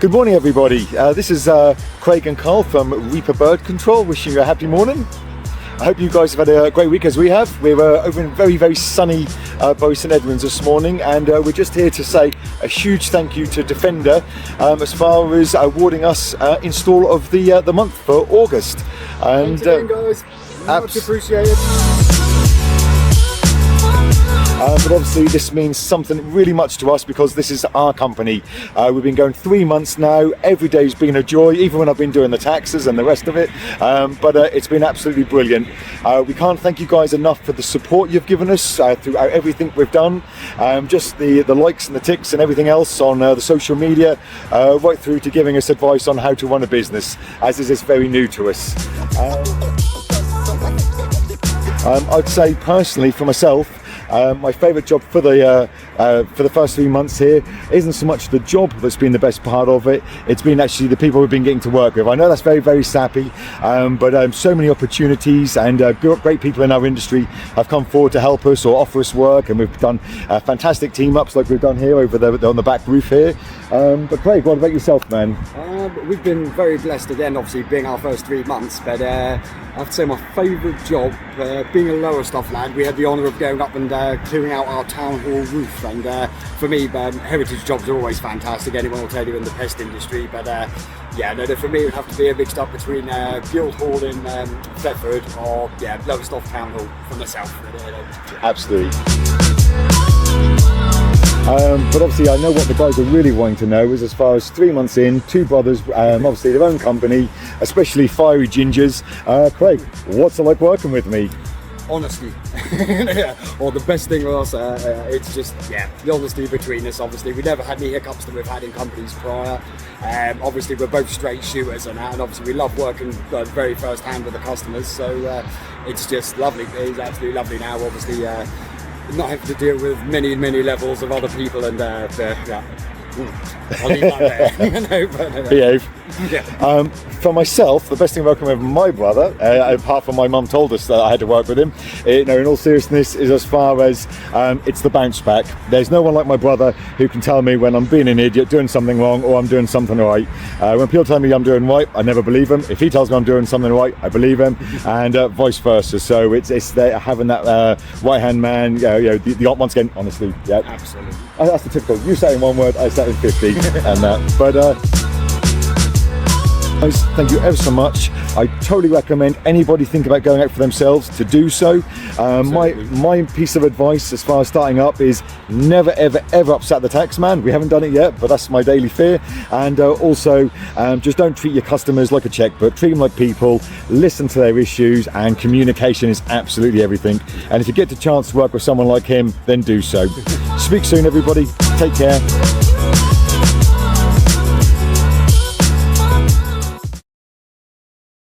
Good morning, everybody. This is Craig and Carl from Reaper Bird Control, wishing you a happy morning. I hope you guys have had a great week as we have. We're over in very, very sunny Bury St Edmunds this morning, and we're just here to say a huge thank you to Defender as far as awarding us install of the month for August. And thanks again, guys. Much appreciated. But obviously this means something really much to us because this is our company. We've been going 3 months now. Every day's been a joy, even when I've been doing the taxes and the rest of it. But it's been absolutely brilliant. We can't thank you guys enough for the support you've given us throughout everything we've done. Just the likes and the ticks and everything else on the social media, right through to giving us advice on how to run a business, as is this very new to us. I'd say personally for myself, my favourite job for the first 3 months here isn't so much the job that's been the best part of it. It's been actually the people we've been getting to work with. I know that's very, very sappy, but so many opportunities and great people in our industry have come forward to help us or offer us work, and we've done fantastic team ups like we've done here over on the back roof here. But Craig, what about yourself, man? We've been very blessed again, obviously being our first 3 months, but I have to say my favourite job, being a Lowestoft lad, we had the honour of going up and clearing out our town hall roof, and for me heritage jobs are always fantastic. Anyone will tell you in the pest industry, but yeah, no, for me it would have to be a mixed up between Guildhall in Thetford or Lowestoft town hall from the south. Absolutely. But obviously I know what the guys are really wanting to know is, as far as 3 months in, two brothers, obviously their own company, especially fiery gingers. Craig, what's it like working with me? Honesty. Or the best thing was, it's just, the honesty between us. Obviously we never had any hiccups that we've had in companies prior. Obviously we're both straight shooters and obviously we love working very first hand with the customers, so it's just lovely. It's absolutely lovely now, obviously not having to deal with many levels of other people, and I'll leave that there. Behave. Yeah. For myself, the best thing working with my brother, apart from my mum told us that I had to work with him, in all seriousness, is as far as it's the bounce back. There's no one like my brother who can tell me when I'm being an idiot, doing something wrong, or I'm doing something right. When people tell me I'm doing right, I never believe them. If he tells me I'm doing something right, I believe him, and vice versa. So it's having that right-hand man, once again, honestly, yeah. Absolutely. That's the typical, you say in one word, I say in 50, and that. But guys, thank you ever so much. I totally recommend anybody think about going out for themselves to do so. My piece of advice as far as starting up is never ever upset the tax man. We haven't done it yet, but that's my daily fear. And also just don't treat your customers like a checkbook. Treat them like people, listen to their issues, and communication is absolutely everything. And if you get the chance to work with someone like him, then do so. Speak soon, everybody. Take care.